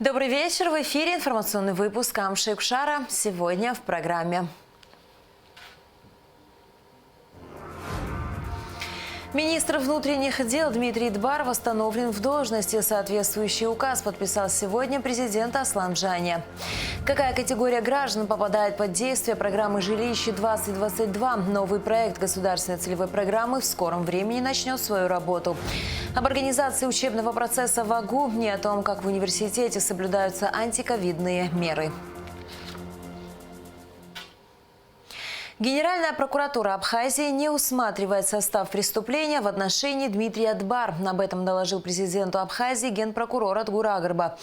Добрый вечер. В эфире информационный выпуск Амши-Кшара. Сегодня в программе. Министр внутренних дел Дмитрий Дбар восстановлен в должности. Соответствующий указ подписал сегодня президент Аслан Джани. Какая категория граждан попадает под действие программы «Жилище-2022»? Новый проект государственной целевой программы в скором времени начнет свою работу. Об организации учебного процесса в АГУ и о том, как в университете соблюдаются антиковидные меры. Генеральная прокуратура Абхазии не усматривает состав преступления в отношении Дмитрия Дбар. Об этом доложил президенту Абхазии генпрокурор Атгур Агрба.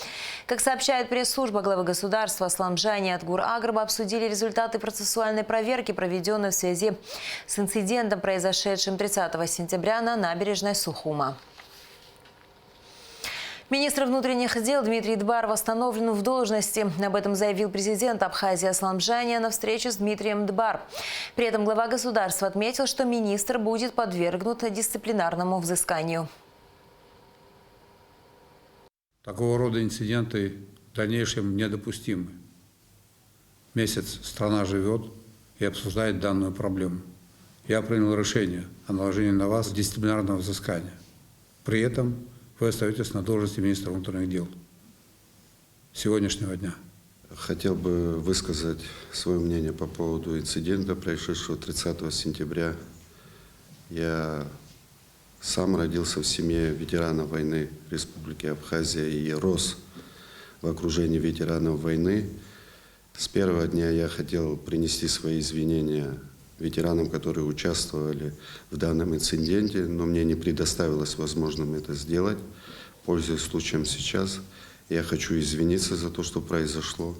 Как сообщает пресс-служба главы государства, Аслан Джани и Атгур Агрба обсудили результаты процессуальной проверки, проведенной в связи с инцидентом, произошедшим 30 сентября на набережной Сухума. Министр внутренних дел Дмитрий Дбар восстановлен в должности. Об этом заявил президент Абхазии Аслан Джани на встрече с Дмитрием Дбар. При этом глава государства отметил, что министр будет подвергнут дисциплинарному взысканию. Такого рода инциденты в дальнейшем недопустимы. Месяц страна живет и обсуждает данную проблему. Я принял решение о наложении на вас дисциплинарного взыскания. При этом вы остаетесь на должности министра внутренних дел сегодняшнего дня. Хотел бы высказать свое мнение по поводу инцидента, происшедшего 30 сентября. Я сам родился в семье ветеранов войны Республики Абхазия и рос в окружении ветеранов войны. С первого дня я хотел принести свои извинения ветеранам, которые участвовали в данном инциденте, но мне не предоставилось возможным это сделать. Пользуясь случаем сейчас, я хочу извиниться за то, что произошло.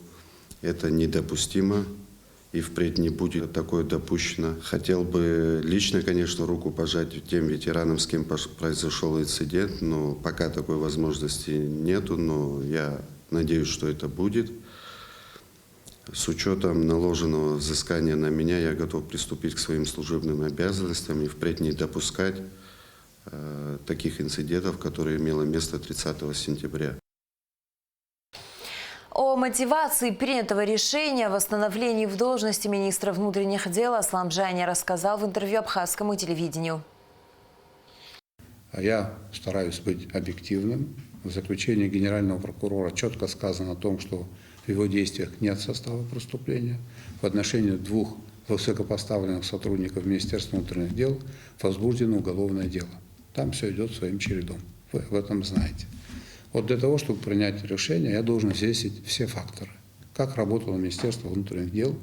Это недопустимо и впредь не будет такое допущено. Хотел бы лично, конечно, руку пожать тем ветеранам, с кем произошел инцидент, но пока такой возможности нету, но я надеюсь, что это будет. С учетом наложенного взыскания на меня, я готов приступить к своим служебным обязанностям и впредь не допускать таких инцидентов, которые имело место 30 сентября. О мотивации принятого решения о восстановлении в должности министра внутренних дел Аслан Джани рассказал в интервью абхазскому телевидению. Я стараюсь быть объективным. В заключении генерального прокурора четко сказано о том, что в его действиях нет состава преступления. В отношении двух высокопоставленных сотрудников Министерства внутренних дел возбуждено уголовное дело. Там все идет своим чередом. Вы об этом знаете. Вот для того, чтобы принять решение, я должен взвесить все факторы. Как работало Министерство внутренних дел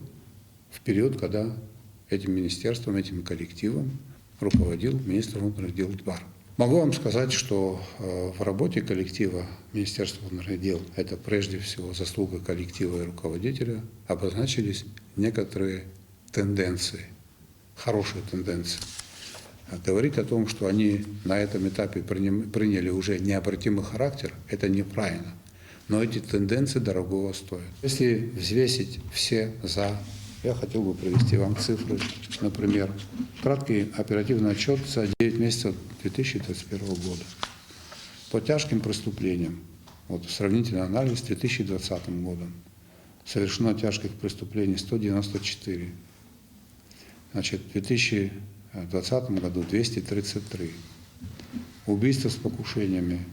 в период, когда этим министерством, этим коллективом руководил министр внутренних дел Дбар. Могу вам сказать, что в работе коллектива Министерства внутренних дел, это прежде всего заслуга коллектива и руководителя, обозначились некоторые тенденции, хорошие тенденции. Говорить о том, что они на этом этапе приняли уже необратимый характер, это неправильно. Но эти тенденции дорогого стоят. Если взвесить все «за», я хотел бы привести вам цифры. Например, краткий оперативный отчет за 9 месяцев 2021 года. По тяжким преступлениям, вот сравнительный анализ с 2020 годом, совершено тяжких преступлений 194. Значит, в 2020 году 233. Убийства с покушениями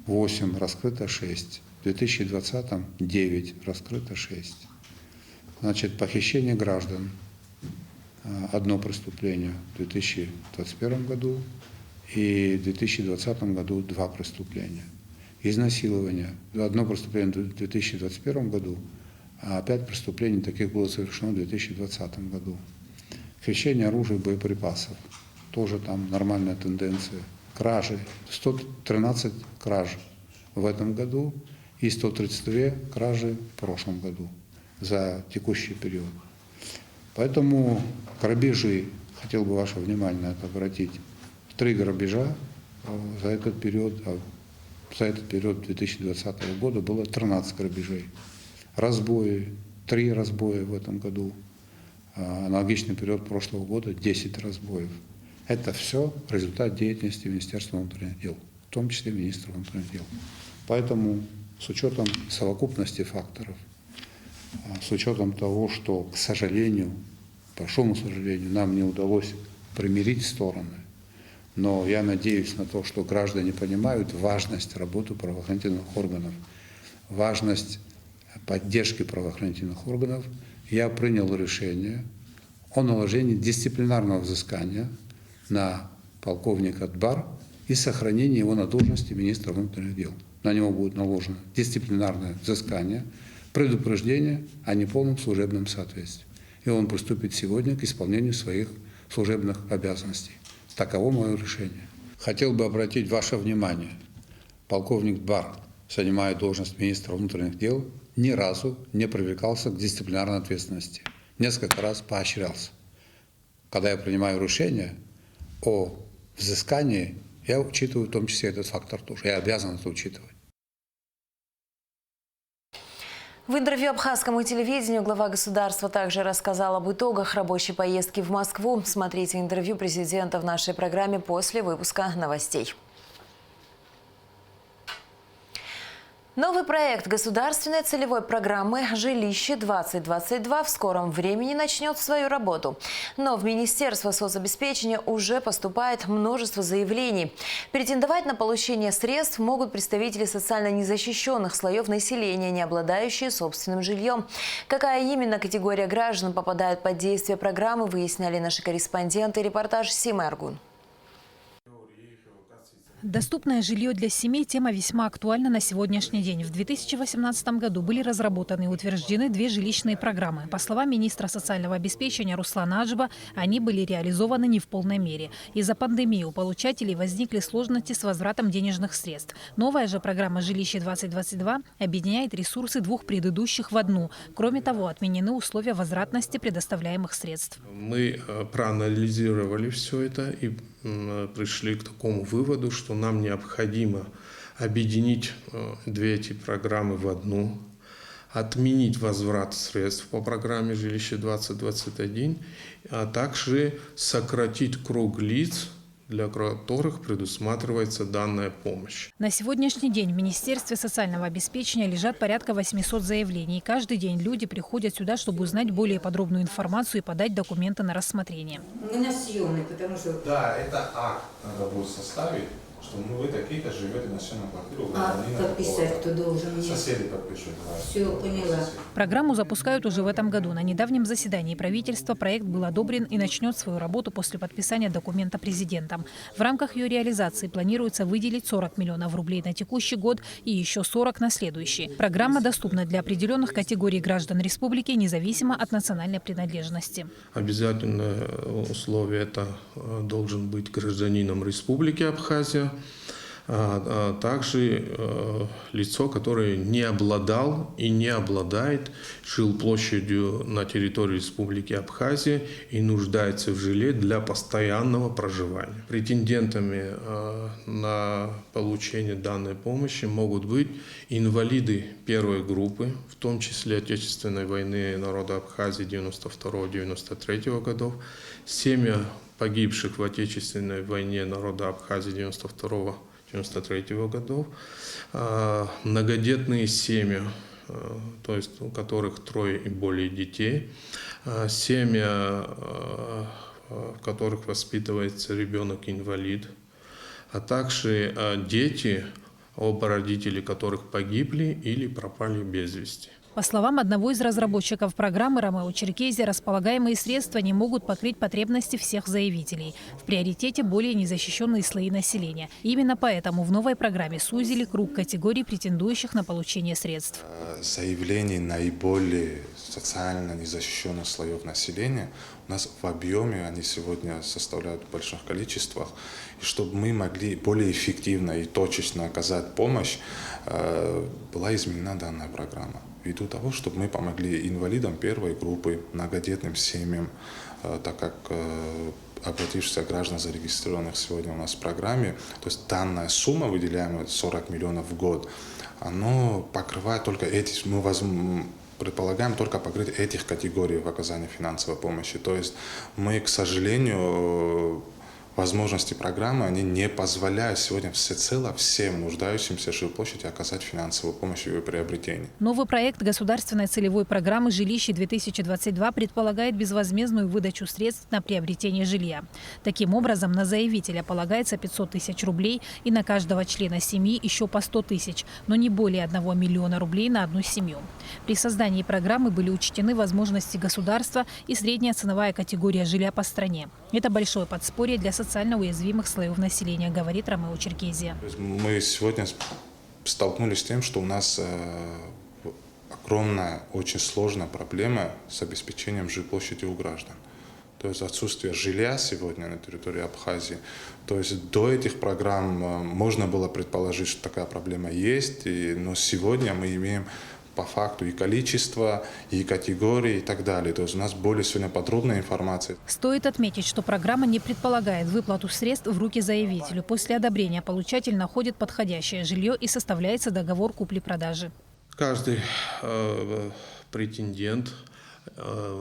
8, раскрыто 6. В 2020 9, раскрыто 6. Значит, похищение граждан – одно преступление в 2021 году и в 2020 году 2 преступления. Изнасилование – одно преступление в 2021 году, а 5 преступлений таких было совершено в 2020 году. Хищение оружия и боеприпасов – тоже там нормальная тенденция. Кражи – 113 краж в этом году и 132 кражи в прошлом году за текущий период. Поэтому грабежи, хотел бы ваше внимание это обратить, 3 грабежа за этот период, за этот период 2020 года было 13 грабежей. Разбои, 3 разбоя в этом году, аналогичный период прошлого года 10 разбоев. Это все результат деятельности Министерства внутренних дел, в том числе министра внутренних дел. Поэтому с учетом совокупности факторов, с учетом того, что, к сожалению, к большому сожалению, нам не удалось примирить стороны. Но я надеюсь на то, что граждане понимают важность работы правоохранительных органов, важность поддержки правоохранительных органов. Я принял решение о наложении дисциплинарного взыскания на полковника Дбар и сохранении его на должности министра внутренних дел. На него будет наложено дисциплинарное взыскание, предупреждение о неполном служебном соответствии. И он приступит сегодня к исполнению своих служебных обязанностей. Таково мое решение. Хотел бы обратить ваше внимание. Полковник Дбар, занимая должность министра внутренних дел, ни разу не привлекался к дисциплинарной ответственности. Несколько раз поощрялся. Когда я принимаю решение о взыскании, я учитываю в том числе этот фактор тоже. Я обязан это учитывать. В интервью абхазскому телевидению глава государства также рассказал об итогах рабочей поездки в Москву. Смотрите интервью президента в нашей программе после выпуска новостей. Новый проект государственной целевой программы «Жилище-2022» в скором времени начнет свою работу. Но в Министерство соцобеспечения уже поступает множество заявлений. Претендовать на получение средств могут представители социально незащищенных слоев населения, не обладающие собственным жильем. Какая именно категория граждан попадает под действие программы, выясняли наши корреспонденты. Репортаж Симы Аргун. Доступное жилье для семей – тема весьма актуальна на сегодняшний день. В 2018 году были разработаны и утверждены 2 жилищные программы. По словам министра социального обеспечения Руслана Аджба, они были реализованы не в полной мере. Из-за пандемии у получателей возникли сложности с возвратом денежных средств. Новая же программа «Жилище-2022» объединяет ресурсы 2 предыдущих в одну. Кроме того, отменены условия возвратности предоставляемых средств. Мы проанализировали все это и пришли к такому выводу, что нам необходимо объединить 2 эти программы в одну, отменить возврат средств по программе «Жилище-2021», а также сократить круг лиц, для которых предусматривается данная помощь. На сегодняшний день в Министерстве социального обеспечения лежат порядка 800 заявлений. Каждый день люди приходят сюда, чтобы узнать более подробную информацию и подать документы на рассмотрение. Мы на съемной, потому что... Да, это акт надо будет составить, что вы такие-то живете на съемную квартиру. Подписать кто должен? Соседи подпишут. Да. Все, поняла. Программу запускают уже в этом году. На недавнем заседании правительства проект был одобрен и начнет свою работу после подписания документа президентом. В рамках ее реализации планируется выделить 40 миллионов рублей на текущий год и еще 40 на следующий. Программа доступна для определенных категорий граждан республики, независимо от национальной принадлежности. Обязательное условие – это должен быть гражданином Республики Абхазия, а также лицо, которое не обладал и не обладает жилплощадью на территории Республики Абхазия и нуждается в жилье для постоянного проживания. Претендентами на получение данной помощи могут быть инвалиды первой группы, в том числе Отечественной войны народа Абхазии 92-93 годов, семьи погибших в Отечественной войне народа Абхазии 92-93 годов, многодетные семьи, то есть у которых 3 и более детей, семьи, в которых воспитывается ребенок-инвалид, а также дети, оба родителей которых погибли или пропали без вести. По словам одного из разработчиков программы Ромео Черкези, располагаемые средства не могут покрыть потребности всех заявителей. В приоритете более незащищенные слои населения. Именно поэтому в новой программе сузили круг категорий, претендующих на получение средств. Заявлений наиболее социально незащищенных слоев населения у нас в объеме, они сегодня составляют в больших количествах. И чтобы мы могли более эффективно и точечно оказать помощь, была изменена данная программа. Ввиду того, чтобы мы помогли инвалидам первой группы, многодетным семьям, так как обратившихся граждан, зарегистрированных сегодня у нас в программе, то есть данная сумма, выделяемая 40 миллионов в год, она покрывает только эти, мы предполагаем только покрыть этих категорий в оказании финансовой помощи. То есть мы, к сожалению, возможности программы, они не позволяют сегодня всецело всем нуждающимся в жилплощади оказать финансовую помощь в ее приобретении. Новый проект государственной целевой программы «Жилище-2022» предполагает безвозмездную выдачу средств на приобретение жилья. Таким образом, на заявителя полагается 500 тысяч рублей и на каждого члена семьи еще по 100 тысяч, но не более 1 миллиона рублей на одну семью. При создании программы были учтены возможности государства и средняя ценовая категория жилья по стране. Это большое подспорье для социально уязвимых слоев населения, говорит Ромео Черкезия. Мы сегодня столкнулись с тем, что у нас огромная, очень сложная проблема с обеспечением жилплощади у граждан. То есть отсутствие жилья сегодня на территории Абхазии. То есть до этих программ можно было предположить, что такая проблема есть, но сегодня мы имеем по факту и количество, и категории, и так далее. То есть у нас более сегодня подробная информация. Стоит отметить, что программа не предполагает выплату средств в руки заявителю. После одобрения получатель находит подходящее жилье и составляется договор купли-продажи. Каждый претендент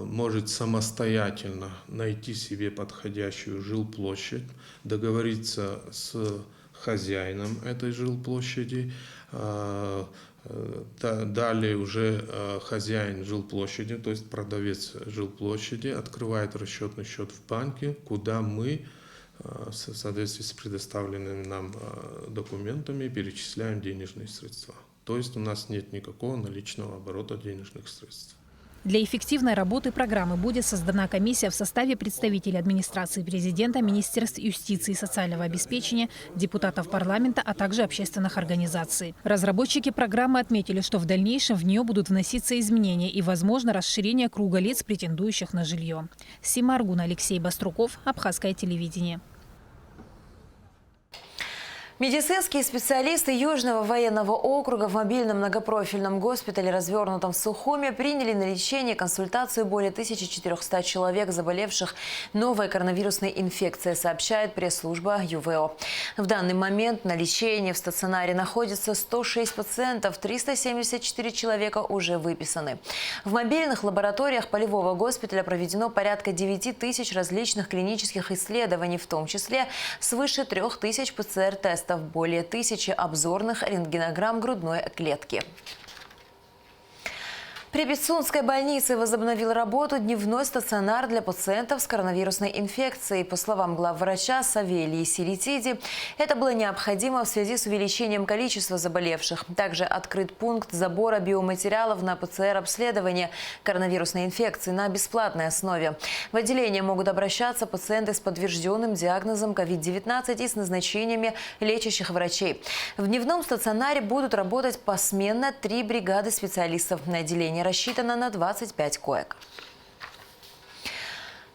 может самостоятельно найти себе подходящую жилплощадь, договориться с хозяином этой жилплощади. Далее уже хозяин жилплощади, то есть продавец жилплощади, открывает расчетный счет в банке, куда мы в соответствии с предоставленными нам документами перечисляем денежные средства. То есть у нас нет никакого наличного оборота денежных средств. Для эффективной работы программы будет создана комиссия в составе представителей администрации президента, Министерств юстиции и социального обеспечения, депутатов парламента, а также общественных организаций. Разработчики программы отметили, что в дальнейшем в нее будут вноситься изменения и, возможно, расширение круга лиц, претендующих на жилье. Сима Аргун, Алексей Баструков, Абхазское телевидение. Медицинские специалисты Южного военного округа в мобильном многопрофильном госпитале, развернутом в Сухуме, приняли на лечение и консультацию более 1400 человек, заболевших новой коронавирусной инфекцией, сообщает пресс-служба ЮВО. В данный момент на лечении в стационаре находится 106 пациентов, 374 человека уже выписаны. В мобильных лабораториях полевого госпиталя проведено порядка 9000 различных клинических исследований, в том числе свыше 3000 ПЦР-тестов, более 1000 обзорных рентгенограмм грудной клетки. При Пицунской больнице возобновил работу дневной стационар для пациентов с коронавирусной инфекцией. По словам главврача Савелии Силитиди, это было необходимо в связи с увеличением количества заболевших. Также открыт пункт забора биоматериалов на ПЦР-обследование коронавирусной инфекции на бесплатной основе. В отделение могут обращаться пациенты с подтвержденным диагнозом COVID-19 и с назначениями лечащих врачей. В дневном стационаре будут работать посменно 3 бригады специалистов. На отделение рассчитано на 25 коек.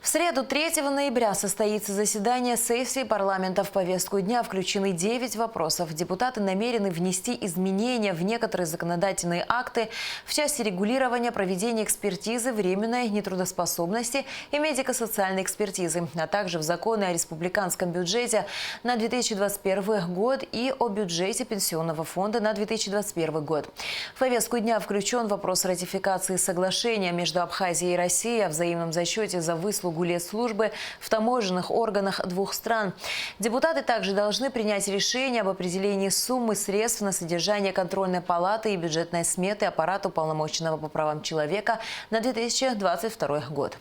В среду 3 ноября состоится заседание сессии парламента. В повестку дня включены 9 вопросов. Депутаты намерены внести изменения в некоторые законодательные акты в части регулирования проведения экспертизы временной нетрудоспособности и медико-социальной экспертизы, а также в законы о республиканском бюджете на 2021 год и о бюджете Пенсионного фонда на 2021 год. В повестку дня включен вопрос ратификации соглашения между Абхазией и Россией о взаимном зачете за выслугу лесслужбы в таможенных органах двух стран. Депутаты также должны принять решение об определении суммы средств на содержание контрольной палаты и бюджетной сметы аппарата уполномоченного по правам человека на 2022 год.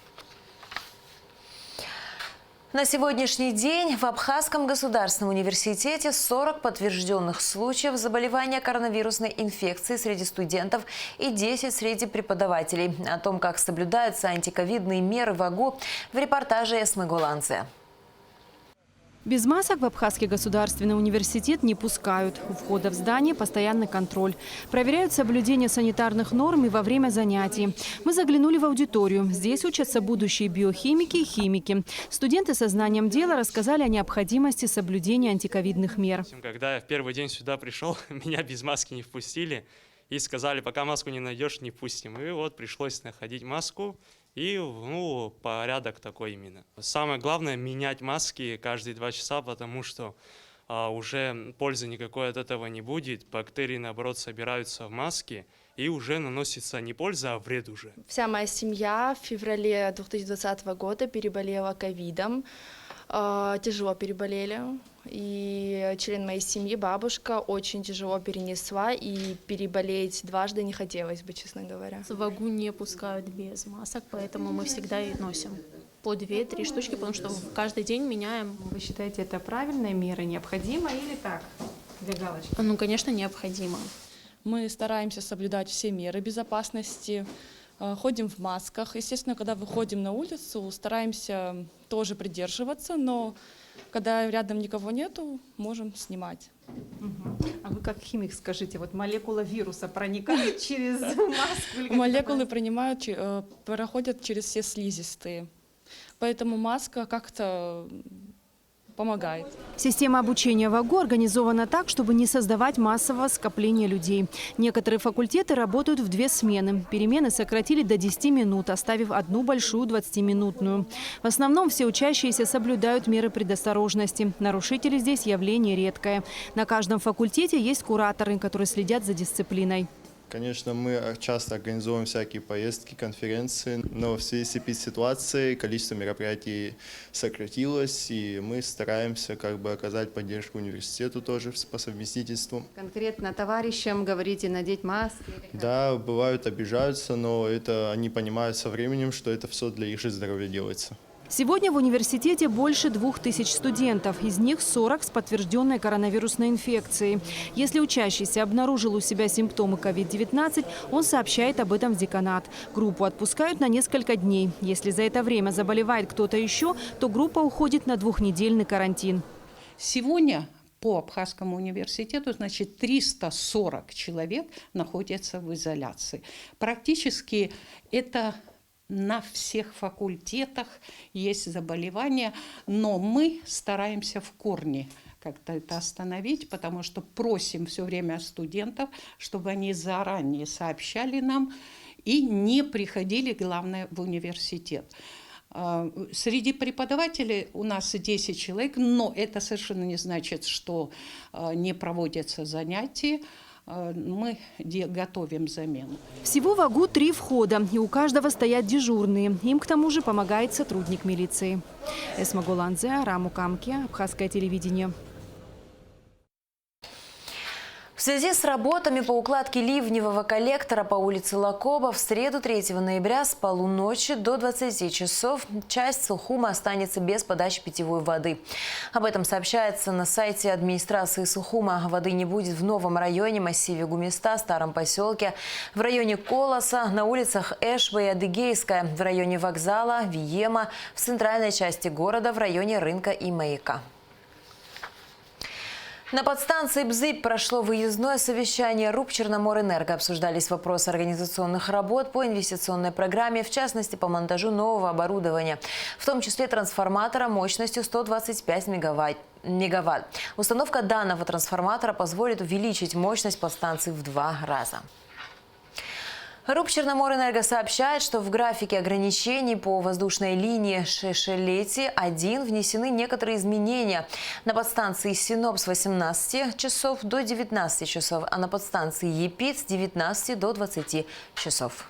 На сегодняшний день в Абхазском государственном университете 40 подтвержденных случаев заболевания коронавирусной инфекцией среди студентов и 10 среди преподавателей. О том, как соблюдаются антиковидные меры в АГУ, в репортаже Эсмы Голландзе. Без масок в Абхазский государственный университет не пускают. У входа в здание постоянный контроль. Проверяют соблюдение санитарных норм и во время занятий. Мы заглянули в аудиторию. Здесь учатся будущие биохимики и химики. Студенты со знанием дела рассказали о необходимости соблюдения антиковидных мер. Когда я в первый день сюда пришел, меня без маски не впустили. И сказали, пока маску не найдешь, не пустим. И вот пришлось находить маску. И, порядок такой именно. Самое главное – менять маски каждые 2 часа, потому что уже пользы никакой от этого не будет. Бактерии, наоборот, собираются в маске, и уже наносится не польза, а вред уже. Вся моя семья в феврале 2020 года переболела ковидом. Тяжело переболели. И член моей семьи, бабушка, очень тяжело перенесла. И переболеть дважды не хотелось бы, честно говоря. В Вагу не пускают без масок, поэтому мы всегда и носим по 2-3 штучки, потому что каждый день меняем. Вы считаете, это правильная мера, необходима или так, для галочки? Ну, конечно, необходимо. Мы стараемся соблюдать все меры безопасности, ходим в масках. Естественно, когда выходим на улицу, стараемся тоже придерживаться, но когда рядом никого нету, можем снимать. А вы как химик скажите, вот молекула вируса проникает через маску? Молекулы проходят через все слизистые, поэтому маска как-то помогает. Система обучения в ВАГУ организована так, чтобы не создавать массового скопления людей. Некоторые факультеты работают в 2 смены. Перемены сократили до 10 минут, оставив одну большую 20-минутную. В основном все учащиеся соблюдают меры предосторожности. Нарушители здесь явление редкое. На каждом факультете есть кураторы, которые следят за дисциплиной. Конечно, мы часто организовываем всякие поездки, конференции, но в связи с эпидситуацией количество мероприятий сократилось, и мы стараемся оказать поддержку университету тоже по совместительству. Конкретно товарищам говорите надеть маски? Да, бывают, обижаются, но это они понимают со временем, что это все для их же здоровья делается. Сегодня в университете больше 2000 студентов. Из них 40 с подтвержденной коронавирусной инфекцией. Если учащийся обнаружил у себя симптомы COVID-19, он сообщает об этом в деканат. Группу отпускают на несколько дней. Если за это время заболевает кто-то еще, то группа уходит на 2-недельный карантин. Сегодня по Абхазскому университету, 340 человек находятся в изоляции. Практически это на всех факультетах есть заболевания, но мы стараемся в корне как-то это остановить, потому что просим все время студентов, чтобы они заранее сообщали нам и не приходили, главное, в университет. Среди преподавателей у нас 10 человек, но это совершенно не значит, что не проводятся занятия. Мы готовим замену. Всего в ВАГУ 3 входа, и у каждого стоят дежурные. Им к тому же помогает сотрудник милиции. Эсма Голанзе, Раму Камки, Абхазское телевидение. В связи с работами по укладке ливневого коллектора по улице Лакоба в среду 3 ноября с полуночи до 20 часов часть Сухума останется без подачи питьевой воды. Об этом сообщается на сайте администрации Сухума. Воды не будет в новом районе, массиве Гумиста, Старом поселке, в районе Колоса, на улицах Эшба и Адыгейская, в районе вокзала, Виема, в центральной части города, в районе рынка и маяка. На подстанции Бзыб прошло выездное совещание РУП «Черноморэнерго». Обсуждались вопросы организационных работ по инвестиционной программе, в частности, по монтажу нового оборудования, в том числе трансформатора мощностью 125 мегаватт. Установка данного трансформатора позволит увеличить мощность подстанции в 2 раза. РУП «Черноморэнерго» сообщает, что в графике ограничений по воздушной линии Шешелети-1 внесены некоторые изменения. На подстанции Синоп с 18 часов до 19 часов, а на подстанции Епит с 19 до 20 часов.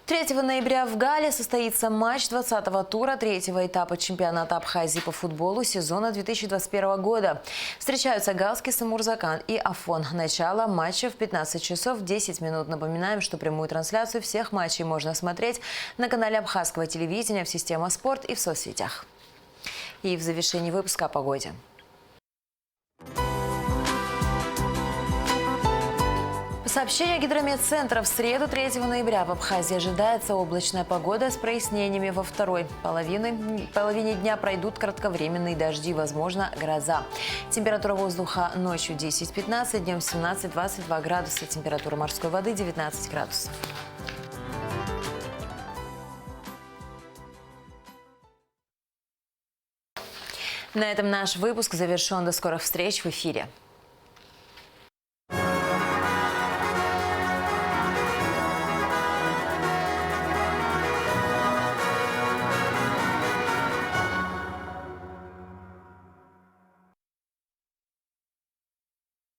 3 ноября в Гале состоится матч 20-го тура 3-го этапа чемпионата Абхазии по футболу сезона 2021 года. Встречаются галский Самурзакан и Афон. Начало матча в 15 часов 10 минут. Напоминаем, что прямую трансляцию всех матчей можно смотреть на канале Абхазского телевидения, в системе «Спорт» и в соцсетях. И в завершении выпуска о погоде. Сообщение Гидрометцентра: в среду 3 ноября в Абхазии ожидается облачная погода с прояснениями. Во второй половине дня пройдут кратковременные дожди, возможно, гроза. Температура воздуха ночью 10-15, днем 17-22 градуса. Температура морской воды 19 градусов. На этом наш выпуск завершен. До скорых встреч в эфире.